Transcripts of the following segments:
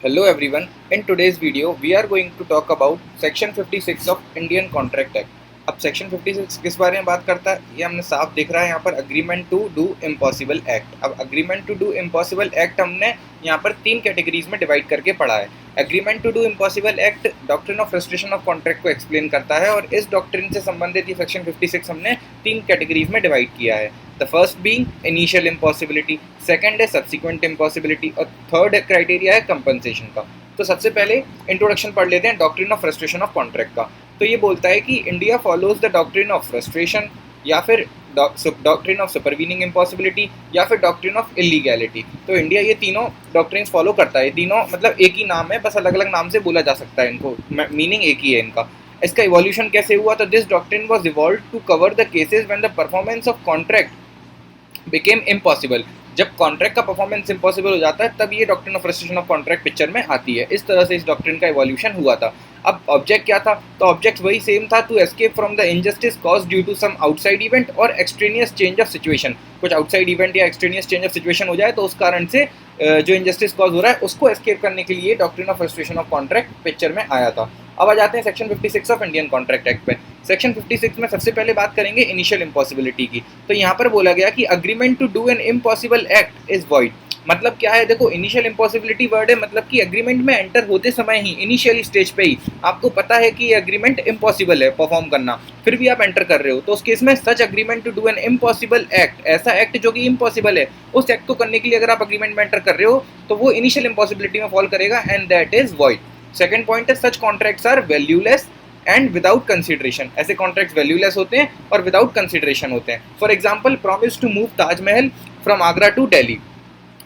Hello everyone. In today's video, we are going to talk about Section 56 of Indian Contract Act. अब section 56 किस बारे में बात करता है ये हमने साफ दिख रहा है यहाँ पर agreement to do impossible act. अब agreement to do impossible act हमने यहाँ पर तीन कैटेगरीज में डिवाइड करके पढ़ा है। Agreement to do impossible act doctrine of frustration of contract को एक्सप्लेन करता है और इस डॉक्ट्रिन से संबंधित ये सेक्शन 56 हमने तीन कैटेगरीज में डिवाइड किया है। The first being initial impossibility, second है सब्सिक्वेंट इम्पॉसिबिलिटी और थर्ड क्राइटेरिया है कंपनसेशन का। तो सबसे पहले इंट्रोडक्शन पढ़ लेते हैं doctrine of frustration of contract का। तो ये बोलता है कि India follows the doctrine of frustration या फिर डॉक्ट्रिन ऑफ सुपरवीनिंग इम्पॉसिबिलिटी या फिर डॉक्ट्रिन ऑफ इलीगैलिटी। तो इंडिया ये तीनों डॉक्ट्रिन्स फॉलो करता है। तीनों मतलब एक ही नाम है, बस अलग अलग नाम से बोला जा सकता है इनको, मीनिंग एक ही है इनका। इसका इवोल्यूशन कैसे हुआ? तो this doctrine was evolved to cover the cases when the performance of contract became impossible. जब कॉन्ट्रैक्ट का परफॉर्मेंस इम्पॉसिबल हो जाता है तब ये doctrine of frustration of contract picture में आती है। इस तरह से इस डॉक्ट्रिन का इवोल्यूशन हुआ था। अब ऑब्जेक्ट क्या था? तो ऑब्जेक्ट वही सेम था, to escape from the injustice cause due to some outside event और एक्सट्रेनियस चेंज ऑफ सिचुएशन। कुछ आउटसाइड इवेंट या एक्सट्रेनियस चेंज ऑफ सिचुएशन हो जाए तो उस कारण से जो इनजस्टिस कॉज हो रहा है उसको एस्केप करने के लिए doctrine of frustration of contract picture में आया था। अब आ जाते हैं section 56 of Indian contract act पे। सेक्शन 56 में सबसे पहले बात करेंगे इनिशियल इम्पॉसिबिलिटी की। तो यहाँ पर बोला गया कि agreement to do an impossible act is void. मतलब क्या है? देखो, इनिशियल इम्पॉसिबिलिटी वर्ड है, मतलब कि एग्रीमेंट में एंटर होते समय ही इनिशियल स्टेज पे ही आपको पता है कि ये एग्रीमेंट इम्पॉसिबल है परफॉर्म करना, फिर भी आप एंटर कर रहे हो, तो उस केस में such agreement to do an impossible act, ऐसा एक्ट जो कि इम्पॉसिबल है, उस एक्ट को करने के लिए अगर आप एग्रीमेंट में एंटर कर रहे हो तो वो इनिशियल इम्पॉसिबिलिटी में फॉल करेगा and that is void. Second point है such contracts are valueless and without consideration. ऐसे कॉन्ट्रैक्ट्स वैल्यूलेस होते हैं और विदाउट कंसिडरेशन होते हैं। For example, promise to move Taj Mahal from Agra to Delhi,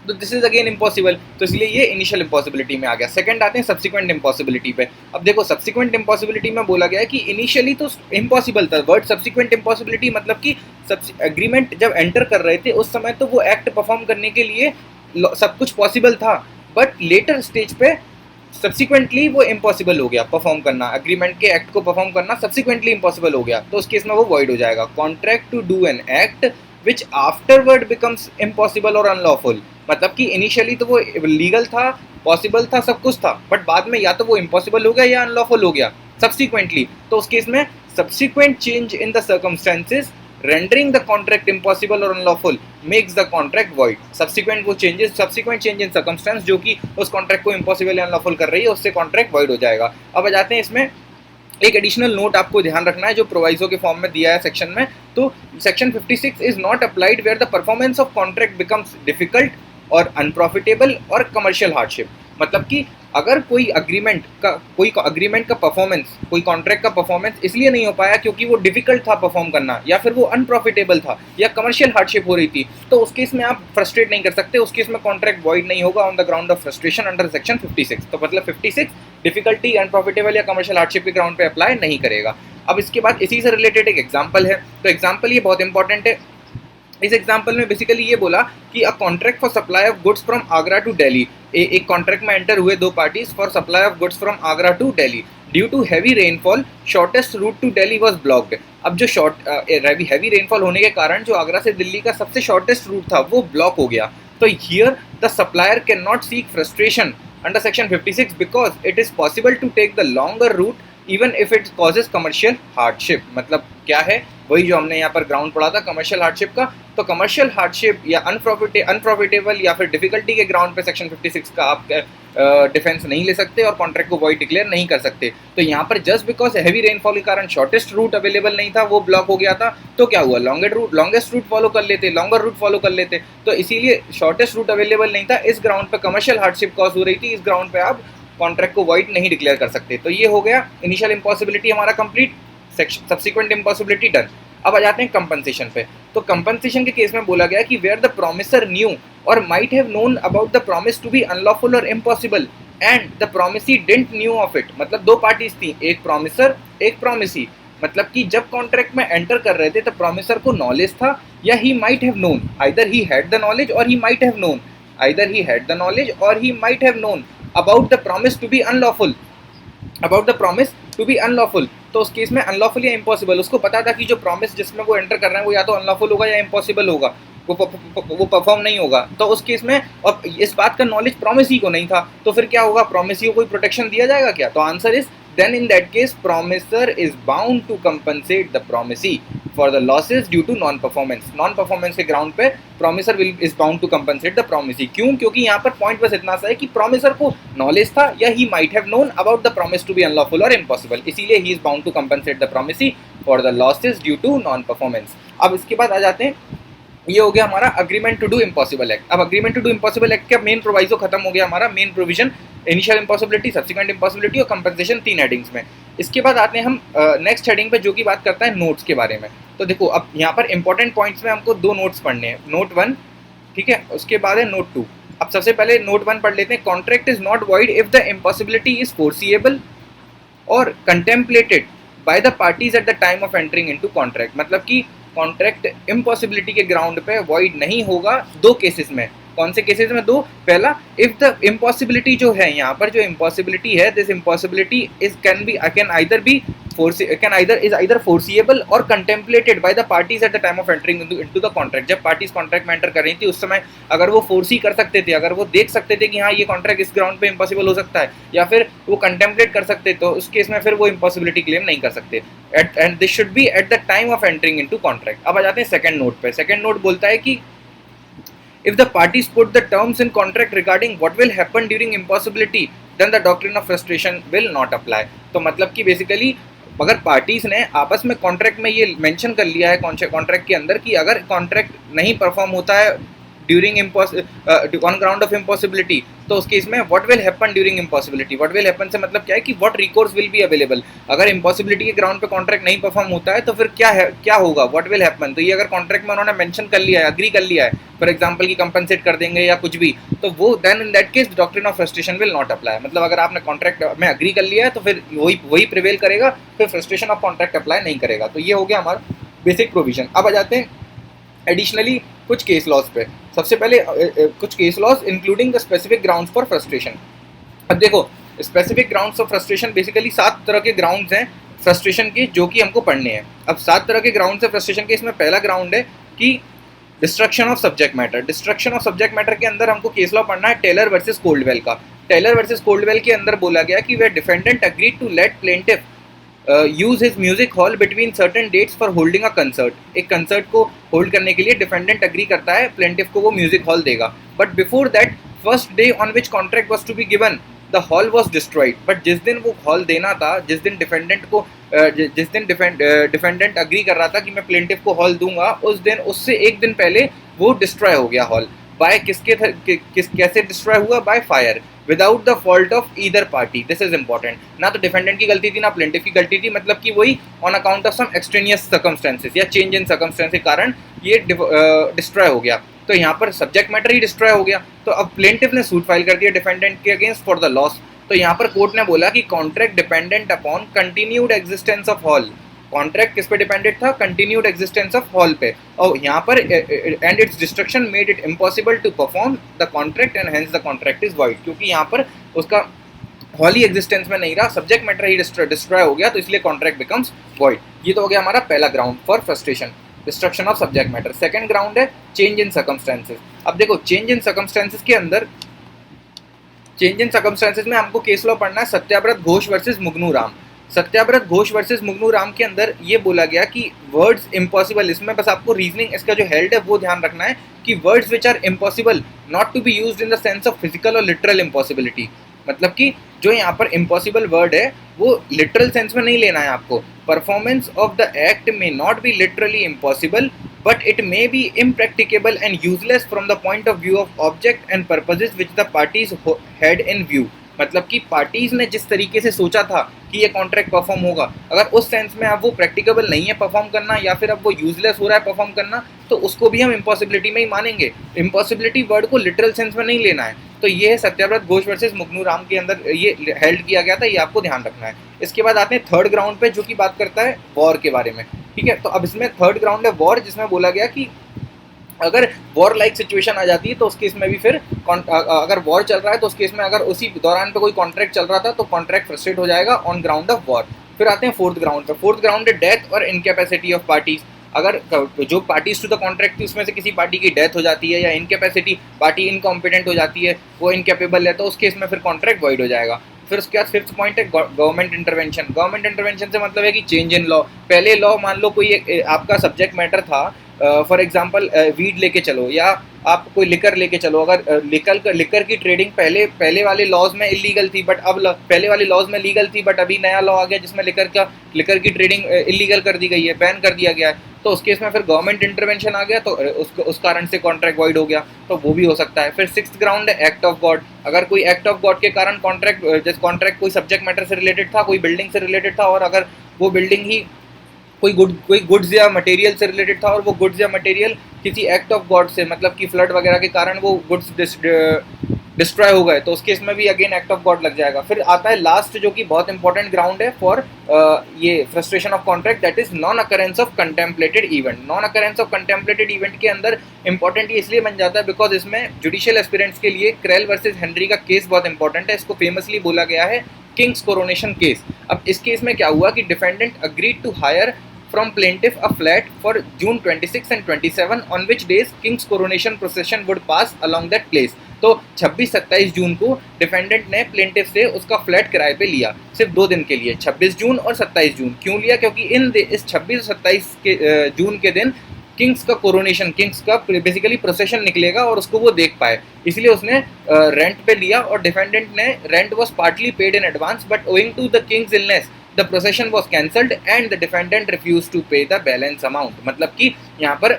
तो दिस इज अगेन इम्पॉसिबल, तो इसलिए ये इनिशियल इम्पॉसिबिलिटी में आ गया। सेकंड आते हैं सब्सिक्वेंट इम्पॉसिबिलिटी पे। अब देखो, सब्सिक्वेंट इम्पॉसिबिलिटी में बोला गया है कि इनिशियली तो इम्पॉसिबल था। वर्ड सब्सिक्वेंट इम्पॉसिबिलिटी मतलब कि एग्रीमेंट जब एंटर कर रहे थे उस समय तो वो एक्ट परफॉर्म करने के लिए सब कुछ पॉसिबल था, बट लेटर स्टेज पे सब्सिक्वेंटली वो इम्पॉसिबल हो गया परफॉर्म करना, एग्रीमेंट के एक्ट को परफॉर्म करना सब्सिक्वेंटली इम्पॉसिबल हो गया, तो उस केस में वो वॉइड हो जाएगा। Contract to do an act which afterward becomes impossible और अनलॉफुल, मतलब कि इनिशियली तो वो लीगल था, पॉसिबल था, सब कुछ था, बट बाद में या तो वो इम्पॉसिबल हो गया या अनलॉफुल हो गया सब्सिक्वेंटली, तो उस केस में subsequent change in the circumstances rendering the contract impossible or unlawful makes the contract void। subsequent change in circumstance जो कि उस contract को impossible या unlawful कर रही है, उससे contract void हो जाएगा। अब आ जाते हैं इसमें एक एडिशनल नोट आपको ध्यान रखना है जो प्रोवाइजो के फॉर्म में दिया है सेक्शन में। तो section 56 is not applied where the performance of contract becomes difficult और अनप्रॉफिटेबल और कमर्शियल हार्डशिप। मतलब कि अगर कोई अग्रीमेंट का परफॉर्मेंस, कोई कॉन्ट्रैक्ट का परफॉर्मेंस इसलिए नहीं हो पाया क्योंकि वो डिफिकल्ट था परफॉर्म करना, या फिर वो अनप्रॉफिटेबल था, या कमर्शियल हार्डशिप हो रही थी, तो उस केस में आप फ्रस्ट्रेट नहीं कर सकते, उस केस में कॉन्ट्रैक्ट वॉइड नहीं होगा on the ground of frustration under section 56। तो मतलब 56 डिफिकल्टी, अनप्रॉफिटेबल या कमर्शियल हार्डशिप के ग्राउंड पे अप्लाई नहीं करेगा। अब इसके बाद इसी से रिलेटेड एक एग्जाम्पल है, तो एग्जाम्पल ये बहुत इंपॉर्टेंट है। इस एग्जाम्पल में बेसिकली ये बोला कि a contract for supply of goods from Agra to Delhi, एक कॉन्ट्रैक्ट में एंटर हुए दो parties for supply of goods from Agra to Delhi. Due to heavy rainfall shortest route to Delhi was blocked. अब जो हैवी रेनफॉल होने के कारण जो आगरा से दिल्ली का सबसे शॉर्टेस्ट रूट था वो ब्लॉक हो गया। तो here the supplier can not seek frustration under section 56 because it is possible to take the longer route even if it causes commercial hardship. मतलब क्या है? वही जो हमने यहाँ पर ग्राउंड पढ़ा था कमर्शियल हार्डशिप का। तो कमर्शियल हार्डशिप या अनप्रॉफिटेबल या फिर डिफिकल्टी के ग्राउंड पे सेक्शन 56 का आप डिफेंस नहीं ले सकते और कॉन्ट्रैक्ट को वॉइड डिक्लेयर नहीं कर सकते। तो यहाँ पर जस्ट बिकॉज हैवी रेनफॉल के कारण शॉर्टेस्ट रूट अवेलेबल नहीं था, वो ब्लॉक हो गया था, तो क्या हुआ? लॉन्गेस्ट रूट फॉलो कर लेते, लॉन्गर रूट फॉलो कर लेते। तो इसीलिए शॉर्टेस्ट रूट अवेलेबल नहीं था, इस ग्राउंड पे कमर्शियल हार्डशिप कॉज हो रही थी, इस ग्राउंड पे आप कॉन्ट्रैक्ट को वॉइड नहीं डिक्लेयर कर सकते। तो ये हो गया इनिशियल इम्पॉसिबिलिटी हमारा कंप्लीट, सब्सिक्वेंट इम्पॉसिबिलिटी डन। अब आ जाते हैं कंपनसेशन पे। तो कंपनसेशन के केस में बोला गया कि वेयर द प्रॉमिसर न्यू और might have known about the promise to be unlawful और impossible and the promisee didn't knew of it. मतलब दो पार्टीज थी, एक प्रॉमिसर एक प्रॉमिसी। मतलब कि जब कॉन्ट्रैक्ट में एंटर कर रहे थे तो प्रॉमिसर को नॉलेज था या he might have known, either he had the knowledge और he might have known, either he had the knowledge और he might have known about the promise to be unlawful, तो उस केस में unlawful या impossible, उसको पता था कि जो प्रॉमिस जिसमें वो एंटर कर रहे हैं वो या तो अनलॉफुल होगा या इम्पॉसिबल होगा, वो परफॉर्म नहीं होगा, तो उस केस में, और इस बात का नॉलेज प्रोमिसी को नहीं था, तो फिर क्या होगा, प्रोमिसी को कोई प्रोटेक्शन दिया जाएगा क्या? तो answer is then in that case promisor is bound to compensate the promisee for the losses due to non performance के ग्राउंड पे promisor is bound to compensate the promisee। क्यों? क्योंकि यहाँ पर पॉइंट बस इतना सा है कि promisor को नॉलेज था या he might have known about the promise to be unlawful or impossible, इसीलिए he is bound to compensate the promisee for the losses due to non performance। अब इसके बाद आ जाते हैं, ये हो गया हमारा agreement to do impossible act. अब agreement to do impossible act का मेन प्रोवाइजो खत्म हो गया हमारा, main provision, initial impossibility, subsequent impossibility और कंपनसेशन, 3 हेडिंग्स में। इसके बाद आते हैं हम नेक्स्ट हेडिंग पे जो कि बात करता है नोट्स के बारे में। तो देखो अब यहाँ पर इंपॉर्टेंट पॉइंट्स में हमको 2 नोट्स पढ़ने हैं, नोट 1, ठीक है, उसके बाद है नोट 2। अब सबसे पहले नोट 1 पढ़ लेते हैं। Contract is not void if the impossibility is foreseeable और contemplated by the parties at the time of entering into contract. मतलब कि कॉन्ट्रैक्ट इम्पॉसिबिलिटी के ग्राउंड पे वॉइड नहीं होगा 2 केसेस में। कौन से केसेस में? 2। पहला, इफ द इम्पॉसिबिलिटी जो है, यहाँ पर जो इम्पॉसिबिलिटी है, this impossibility is can either foreseeable और contemplated by the parties at the time of entering into the contract. जब पार्टीज कॉन्ट्रैक्ट में एंटर कर रही थी उस समय अगर वो फोर्सी कर सकते थे, अगर वो देख सकते थे कि हाँ ये कॉन्ट्रैक्ट इस ग्राउंड पे इम्पॉसिबल हो सकता है, या फिर वो कंटेम्पलेट कर सकते, तो उस केस में फिर वो इम्पॉसिबिलिटी क्लेम नहीं कर सकते। And this should be eight the time of entering into contract. अब आ जाते हैं सेकंड नोट पे। सेकंड नोट बोलता है कि if the parties put the terms in contract regarding what will happen during impossibility, then the doctrine of frustration will not apply। तो मतलब कि बेसिकली अगर पार्टीज ने आपस में कॉन्ट्रैक्ट में ये मेंशन कर लिया है कॉन्ट्रैक्ट के अंदर कि अगर कॉन्ट्रैक्ट नहीं परफॉर्म होता है during on ground of impossibility, तो उस केस में what will happen during impossibility. What will happen से मतलब क्या है कि what recourse will be available. अगर इम्पॉसिबिलिटी के ग्राउंड पे कॉन्ट्रैक्ट नहीं परफॉर्म होता है तो फिर क्या होगा, व्हाट विल हैपन। तो ये अगर कॉन्ट्रैक्ट में उन्होंने मेंशन कर लिया है, अग्री कर लिया है, फॉर एग्जाम्पल की कंपनसेट कर देंगे या कुछ भी, तो वो then in that case doctrine of frustration will not apply. मतलब अगर आपने कॉन्ट्रैक्ट में अग्री कर लिया है तो फिर वही प्रिवेल करेगा, फिर फ्रस्ट्रेशन ऑफ कॉन्ट्रैक्ट अप्लाई नहीं करेगा। तो ये हो गया हमारा बेसिक प्रोविजन। अब आ जाते हैं एडिशनली कुछ केस लॉज पे। सबसे पहले कुछ case laws including the specific grounds for frustration. अब देखो specific grounds of frustration basically 7 तरह के ग्राउंड्स हैं फ्रस्ट्रेशन के जो कि हमको पढ़ने हैं। अब 7 तरह के ग्राउंड्स हैं फ्रस्ट्रेशन के। इसमें पहला ग्राउंड है कि destruction of subject matter. Destruction of subject matter के अंदर हमको केस लॉ पढ़ना है टेलर वर्सेस कोल्डवेल का। टेलर वर्सेस कोल्डवेल के अंदर बोला गया कि वे defendant agreed to let plaintiff use his music hall between certain dates for holding a concert. एक कंसर्ट को होल्ड करने के लिए डिफेंडेंट अग्री करता है, प्लेंटिफ को वो म्यूजिक हॉल देगा। But before that first day on which contract was to be given the hall was destroyed. But जिस दिन वो हॉल देना था, जिस दिन डिफेंडेंट अग्री कर रहा था कि मैं प्लेंटिफ को हॉल दूंगा, उस दिन उससे एक दिन पहले वो डिस्ट्रॉय हो गया हॉल। बाय कैसे डिस्ट्रॉय हुआ? By fire without the fault of either party. This is important. ना तो डिफेंडेंट की गलती थी ना प्लेंटिफ की गलती थी, मतलब कि वही on account of some extraneous circumstances या चेंज इन सर्कमस्टेंस के कारण ये डिस्ट्रॉय हो गया। तो यहाँ पर सब्जेक्ट मैटर ही डिस्ट्रॉय हो गया। तो अब प्लेंटिफ ने सूट फाइल कर दिया डिफेंडेंट के अगेंस्ट फॉर द लॉस। तो यहाँ पर कोर्ट ने बोला कि contract dependent upon continued existence of hall. Contract किस पे डिपेंडेंट था? कंटिन्यूड एग्जिस्टेंस ऑफ हॉल पे। और यहाँ पर and its destruction made it impossible to perform the contract and hence the contract is void. क्योंकि यहाँ पर उसका हॉल ही एग्जिस्टेंस में नहीं रहा, सब्जेक्ट मैटर ही डिस्ट्रॉय हो गया, तो इसलिए कॉन्ट्रैक्ट बिकम्स वॉइड। ये तो हो गया हमारा पहला ground for frustration, destruction of subject matter. Second ground है चेंज इन सर्कमस्टेंसेस। अब देखो चेंज इन सर्कमस्टेंसेस के अंदर, चेंज इन सर्कमस्टेंसेस में हमको केस लॉ पढ़ना है सत्याव्रत घोष वर्सेस मुगनू राम। सत्याव्रत घोष वर्सेस मुगनू राम के अंदर ये बोला गया कि वर्ड्स इम्पॉसिबल, इसमें बस आपको रीजनिंग इसका जो हेल्ड है वो ध्यान रखना है कि words which are impossible not to be used in the sense of physical और लिटरल इम्पॉसिबिलिटी। मतलब कि जो यहाँ पर इम्पॉसिबल वर्ड है वो लिटरल सेंस में नहीं लेना है आपको। Performance of the act may not be literally impossible but it may be impracticable and useless from the point of view of object and purposes which the parties had in view। मतलब कि parties ने जिस तरीके से सोचा था कि ये कॉन्ट्रैक्ट परफॉर्म होगा, अगर उस सेंस में अब वो प्रैक्टिकेबल नहीं है परफॉर्म करना या फिर अब वो यूजलेस हो रहा है परफॉर्म करना, तो उसको भी हम इम्पॉसिबिलिटी में ही मानेंगे। इम्पॉसिबिलिटी वर्ड को लिटरल सेंस में नहीं लेना है। तो ये है सत्याव्रत घोष वर्सेस मुगनू राम के अंदर ये हेल्ड किया गया था, ये आपको ध्यान रखना है। इसके बाद आते हैं थर्ड ग्राउंड पे जो कि बात करता है वॉर के बारे में। ठीक है, तो अब इसमें थर्ड ग्राउंड है वॉर, जिसमें बोला गया कि अगर वॉर लाइक सिचुएशन आ जाती है तो उस केस में भी फिर अगर वॉर चल रहा है तो उस केस में अगर उसी दौरान पे कोई कॉन्ट्रैक्ट चल रहा था तो कॉन्ट्रैक्ट फ्रस्ट्रेट हो जाएगा ऑन ग्राउंड ऑफ वॉर। फिर आते हैं फोर्थ ग्राउंड पे। फोर्थ ग्राउंड है डेथ और इनकैपेसिटी ऑफ पार्टीज। अगर जो पार्टीज टू द कॉन्ट्रैक्ट थी उसमें से किसी पार्टी की डेथ हो जाती है या इनकेपेसिटी, पार्टी इनकॉम्पिटेंट हो जाती है, वो इनकेपेबल है, तो उस केस में फिर कॉन्ट्रैक्ट वॉइड हो जाएगा। फिर उसके बाद फिफ्थ पॉइंट है गवर्नमेंट इंटरवेंशन। गवर्नमेंट इंटरवेंशन से मतलब है कि चेंज इन लॉ। पहले लॉ मान लो कोई आपका सब्जेक्ट मैटर था, फॉर एग्जांपल वीड लेके चलो या आप कोई लिकर लेके चलो, अगर लिकर की ट्रेडिंग पहले वाले लॉज में इलीगल थी, बट अब पहले वाले लॉज में लीगल थी, बट अभी नया लॉ आ गया जिसमें लिकर की ट्रेडिंग इलीगल कर दी गई है, बैन कर दिया गया है, तो उस केस में फिर गवर्नमेंट इंटरवेंशन आ गया, तो उस कारण से कॉन्ट्रैक्ट वॉइड हो गया, तो वो भी हो सकता है। फिर सिक्स्थ ग्राउंड है एक्ट ऑफ गॉड। अगर कोई एक्ट ऑफ गॉड के कारण कॉन्ट्रैक्ट कोई सब्जेक्ट मैटर से रिलेटेड था, कोई बिल्डिंग से रिलेटेड था, और अगर वो बिल्डिंग ही कोई गुड्स या मटेरियल से रिलेटेड था, और वो गुड्स या मटेरियल किसी एक्ट ऑफ गॉड से, मतलब कि फ्लड वगैरह के कारण वो गुड्स डिस्ट्रॉय हो गए, तो उस केस में भी अगेन एक्ट ऑफ गॉड लग जाएगा। फिर आता है लास्ट, जो कि बहुत इंपॉर्टेंट ग्राउंड है फॉर ये frustration of contract, that is non occurrence of contemplated event. Non occurrence of contemplated event के अंदर इंपॉर्टेंट ये इसलिए बन जाता है बिकॉज इसमें जुडिशियल एस्पिरेंट्स के लिए क्रेल वर्सेज हेनरी का केस बहुत इंपॉर्टेंट है। इसको फेमसली बोला गया है किंग्स कोरोनेशन केस। अब इस केस में क्या हुआ कि defendant agreed to hire from plaintiff a flat for June 26 and 27 on which days King's coronation procession would pass along that place। तो 26-27 जून को डिफेंडेंट ने प्लेंटिफ से उसका फ्लैट किराए पे लिया, सिर्फ 2 दिन के लिए, 26 जून और 27 जून। क्यों लिया? क्योंकि इस 26-27 के जून के दिन किंग्स का कोरोनेशन, किंग्स का बेसिकली प्रोसेशन निकलेगा और उसको वो देख पाए, इसलिए उसने रेंट पे लिया। और डिफेंडेंट ने rent was partly paid in advance, but owing to the king's illness the procession was cancelled and the defendant refused to pay the balance amount। मतलब कि यहाँ पर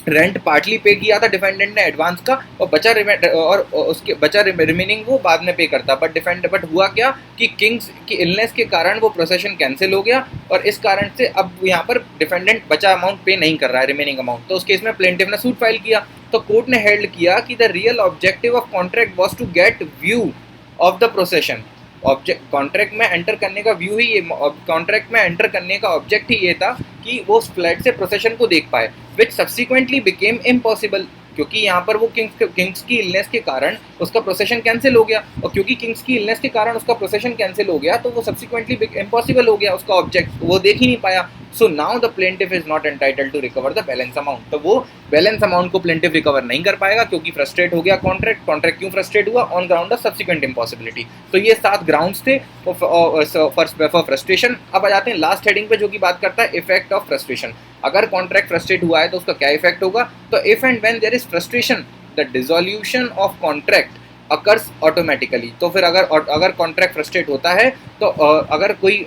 रेंट पार्टली पे किया था डिफेंडेंट ने एडवांस का, और उसके बचा रिमेनिंग वो बाद में पे करता, बट हुआ क्या कि किंग्स की इलनेस के कारण वो प्रोसेशन कैंसिल हो गया, और इस कारण से अब यहाँ पर डिफेंडेंट बचा अमाउंट पे नहीं कर रहा है, रिमेनिंग अमाउंट। तो उस केस में प्लेंटिफ ने सूट फाइल किया, तो कोर्ट ने हेल्ड किया कि the real objective of contract was to get view of the procession. Contract में एंटर करने का व्यू ही ये, कॉन्ट्रैक्ट में एंटर करने का ऑब्जेक्ट ही ये था कि वो फ्लैट से प्रोसेशन को देख पाए, विच सब्सिक्वेंटली बिकेम इम्पॉसिबल, क्योंकि यहाँ पर वो किंग्स की इलनेस के कारण उसका प्रोसेशन कैंसिल हो गया, और क्योंकि किंग्स की इलनेस के कारण उसका प्रोसेशन कैंसिल हो गया, तो वो सब्सिक्वेंटली इम्पॉसिबल हो गया, उसका ऑब्जेक्ट वो देख ही नहीं पाया। So now the plaintiff is not entitled to recover the balance amount. तो वो बैलेंस अमाउंट को प्लेंटिफ रिकवर नहीं कर पाएगा, क्योंकि फ्रस्ट्रेट हो गया कॉन्ट्रैक्ट क्यों फ्रस्ट्रेट हुआ? On ground of subsequent impossibility. तो ये 7 ग्राउंड्स थे फॉर फ्रस्ट्रेशन। अब आ जाते हैं लास्ट हेडिंग पे, जो कि बात करता है इफेक्ट ऑफ फ्रस्ट्रेशन। अगर कॉन्ट्रैक्ट फ्रस्ट्रेट हुआ है तो उसका क्या इफेक्ट होगा? तो if and when there is frustration the dissolution of contract occurs automatically. तो फिर अगर कॉन्ट्रैक्ट फ्रस्ट्रेट होता है, तो अगर कोई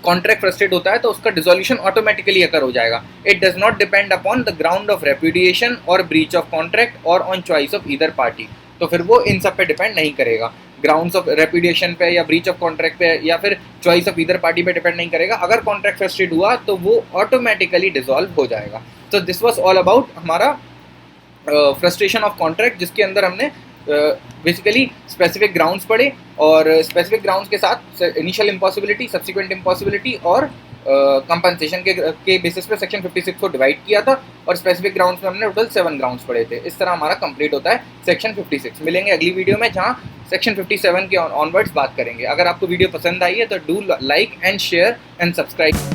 कॉन्ट्रैक्ट फ्रस्ट्रेट होता है तो उसका डिसोल्यूशन ऑटोमेटिकली अकर हो जाएगा। It does not depend upon the ground of repudiation और ब्रीच ऑफ कॉन्ट्रैक्ट और on choice of either party. तो फिर वो इन सब पे डिपेंड नहीं करेगा, ग्राउंड्स ऑफ रेपुडिएशन पे या ब्रीच ऑफ कॉन्ट्रैक्ट पे या फिर चॉइस ऑफ ईदर पार्टी पे डिपेंड नहीं करेगा। अगर कॉन्ट्रैक्ट फ्रस्ट्रेट हुआ तो वो ऑटोमेटिकली डिसॉल्व हो जाएगा। तो दिस वाज ऑल अबाउट हमारा फ्रस्ट्रेशन ऑफ कॉन्ट्रैक्ट, जिसके अंदर हमने बेसिकली स्पेसिफिक ग्राउंड्स पढ़े, और स्पेसिफिक ग्राउंड्स के साथ इनिशियल इम्पॉसिबिलिटी, सब्सिक्वेंट इम्पॉसिबिलिटी और कंपनसेशन के बेसिस पे सेक्शन 56 को डिवाइड किया था, और स्पेसिफिक ग्राउंड्स में हमने टोटल 7 ग्राउंड्स पढ़े थे। इस तरह हमारा कंप्लीट होता है सेक्शन 56। मिलेंगे अगली वीडियो में, जहाँ सेक्शन 57 के ऑनवर्ड्स बात करेंगे। अगर आपको वीडियो पसंद आई है तो do like and share and subscribe.